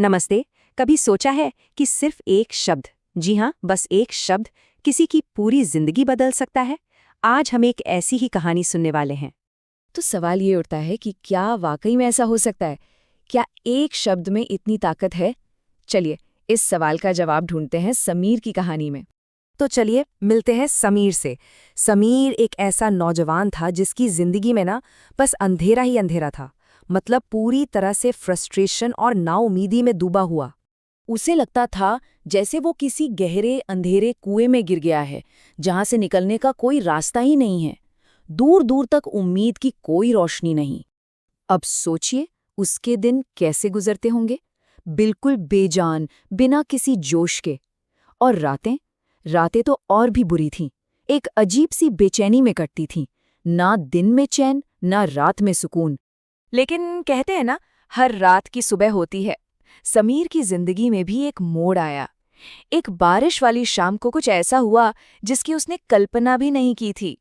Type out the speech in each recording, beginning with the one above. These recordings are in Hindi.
नमस्ते। कभी सोचा है कि सिर्फ एक शब्द, जी हाँ, बस एक शब्द किसी की पूरी जिंदगी बदल सकता है? आज हम एक ऐसी ही कहानी सुनने वाले हैं। तो सवाल ये उठता है कि क्या वाकई में ऐसा हो सकता है? क्या एक शब्द में इतनी ताकत है? चलिए, इस सवाल का जवाब ढूंढते हैं समीर की कहानी में। तो चलिए मिलते हैं समीर से। समीर एक ऐसा नौजवान था जिसकी जिंदगी में ना बस अंधेरा ही अंधेरा था। मतलब पूरी तरह से फ्रस्ट्रेशन और नाउमीदी में डूबा हुआ। उसे लगता था जैसे वो किसी गहरे अंधेरे कुएं में गिर गया है, जहां से निकलने का कोई रास्ता ही नहीं है। दूर दूर तक उम्मीद की कोई रोशनी नहीं। अब सोचिए, उसके दिन कैसे गुजरते होंगे? बिल्कुल बेजान, बिना किसी जोश के। और रातें रातें तो और भी बुरी थीं। एक अजीब सी बेचैनी में कटती थीं। ना दिन में चैन, ना रात में सुकून। लेकिन कहते हैं ना, हर रात की सुबह होती है। समीर की जिंदगी में भी एक मोड़ आया। एक बारिश वाली शाम को कुछ ऐसा हुआ जिसकी उसने कल्पना भी नहीं की थी,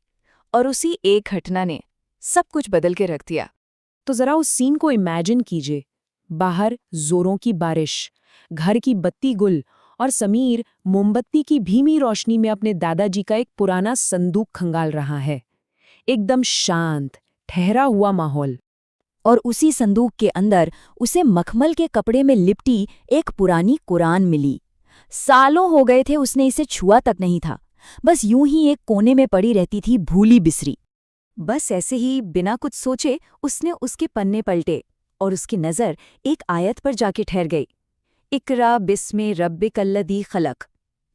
और उसी एक घटना ने सब कुछ बदल के रख दिया। तो जरा उस सीन को इमेजिन कीजिए। बाहर जोरों की बारिश, घर की बत्ती गुल, और समीर मोमबत्ती की भीमी रोशनी में अपने दादाजी का एक पुराना संदूक खंगाल रहा है। एकदम शांत, ठहरा हुआ माहौल। और उसी संदूक के अंदर उसे मखमल के कपड़े में लिपटी एक पुरानी कुरान मिली। सालों हो गए थे उसने इसे छुआ तक नहीं था। बस यूं ही एक कोने में पड़ी रहती थी, भूली बिसरी। बस ऐसे ही बिना कुछ सोचे उसने उसके पन्ने पलटे, और उसकी नज़र एक आयत पर जाके ठहर गई। इकरा बिस्मे रब्बिकल्लज़ी खलक,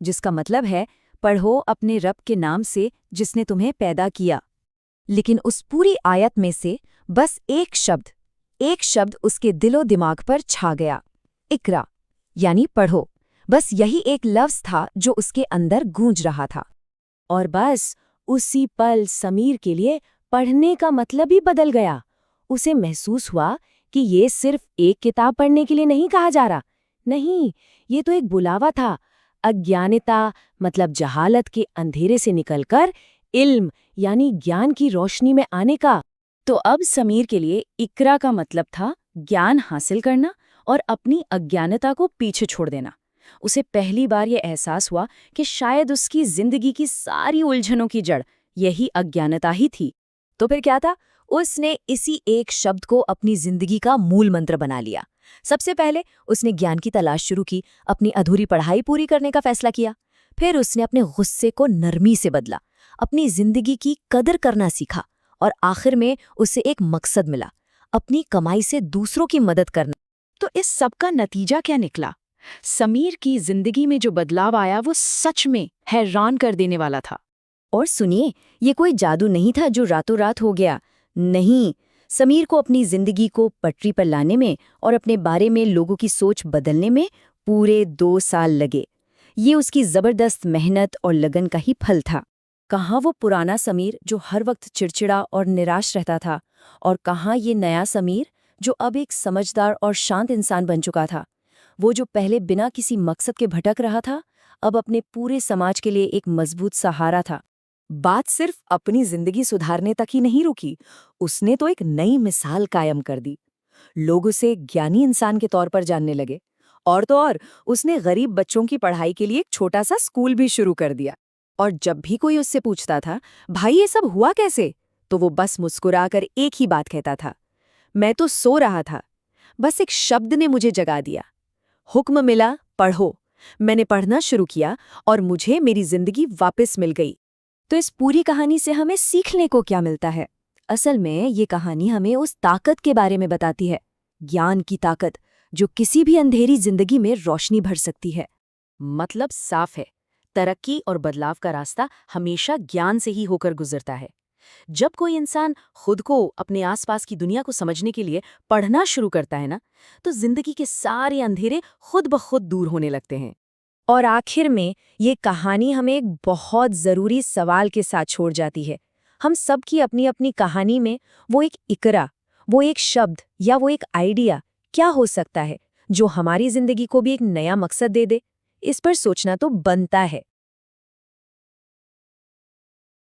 जिसका मतलब है पढ़ो अपने रब के नाम से जिसने तुम्हें पैदा किया। लेकिन उस पूरी आयत में से बस एक शब्द उसके दिलो दिमाग पर छा गया। इकरा, यानी पढ़ो। बस यही एक लफ्ज़ था जो उसके अंदर गूंज रहा था। और बस उसी पल समीर के लिए पढ़ने का मतलब ही बदल गया। उसे महसूस हुआ कि ये सिर्फ एक किताब पढ़ने के लिए नहीं कहा जा रहा। नहीं, ये तो एक बुलावा था। अज्ञानता, मतलब जहालत के अंधेरे से निकलकर इल्म, यानी ज्ञान की रोशनी में आने का। तो अब समीर के लिए इकरा का मतलब था ज्ञान हासिल करना और अपनी अज्ञानता को पीछे छोड़ देना। उसे पहली बार ये एहसास हुआ कि शायद उसकी जिंदगी की सारी उलझनों की जड़ यही अज्ञानता ही थी। तो फिर क्या था? उसने इसी एक शब्द को अपनी जिंदगी का मूल मंत्र बना लिया। सबसे पहले उसने ज्ञान की तलाश शुरू की, अपनी अधूरी पढ़ाई पूरी करने का फैसला किया। फिर उसने अपने गुस्से को नरमी से बदला, अपनी जिंदगी की कदर करना सीखा, और आखिर में उसे एक मकसद मिला, अपनी कमाई से दूसरों की मदद करना। तो इस सब का नतीजा क्या निकला? समीर की जिंदगी में जो बदलाव आया वो सच में हैरान कर देने वाला था। और सुनिए, ये कोई जादू नहीं था जो रातों रात हो गया। नहीं, समीर को अपनी जिंदगी को पटरी पर लाने में और अपने बारे में लोगों की सोच बदलने में पूरे 2 साल लगे। ये उसकी जबरदस्त मेहनत और लगन का ही फल था। कहाँ वो पुराना समीर जो हर वक्त चिड़चिड़ा और निराश रहता था, और कहाँ ये नया समीर जो अब एक समझदार और शांत इंसान बन चुका था। वो जो पहले बिना किसी मकसद के भटक रहा था, अब अपने पूरे समाज के लिए एक मजबूत सहारा था। बात सिर्फ अपनी जिंदगी सुधारने तक ही नहीं रुकी, उसने तो एक नई मिसाल कायम कर दी। लोग उसे ज्ञानी इंसान के तौर पर जानने लगे। और तो और, उसने गरीब बच्चों की पढ़ाई के लिए एक छोटा सा स्कूल भी शुरू कर दिया। और जब भी कोई उससे पूछता था, भाई ये सब हुआ कैसे, तो वो बस मुस्कुराकर एक ही बात कहता था, मैं तो सो रहा था, बस एक शब्द ने मुझे जगा दिया। हुक्म मिला, पढ़ो। मैंने पढ़ना शुरू किया और मुझे मेरी जिंदगी वापस मिल गई। तो इस पूरी कहानी से हमें सीखने को क्या मिलता है? असल में ये कहानी हमें उस ताकत के बारे में बताती है, ज्ञान की ताकत, जो किसी भी अंधेरी जिंदगी में रोशनी भर सकती है। मतलब साफ है, तरक्की और बदलाव का रास्ता हमेशा ज्ञान से ही होकर गुजरता है। जब कोई इंसान खुद को, अपने आसपास की दुनिया को समझने के लिए पढ़ना शुरू करता है ना, तो जिंदगी के सारे अंधेरे खुद ब खुद दूर होने लगते हैं। और आखिर में ये कहानी हमें एक बहुत ज़रूरी सवाल के साथ छोड़ जाती है। हम सब की अपनी अपनी कहानी में वो एक इकरा, वो एक शब्द या वो एक आइडिया क्या हो सकता है जो हमारी ज़िंदगी को भी एक नया मकसद दे दे? इस पर सोचना तो बनता है।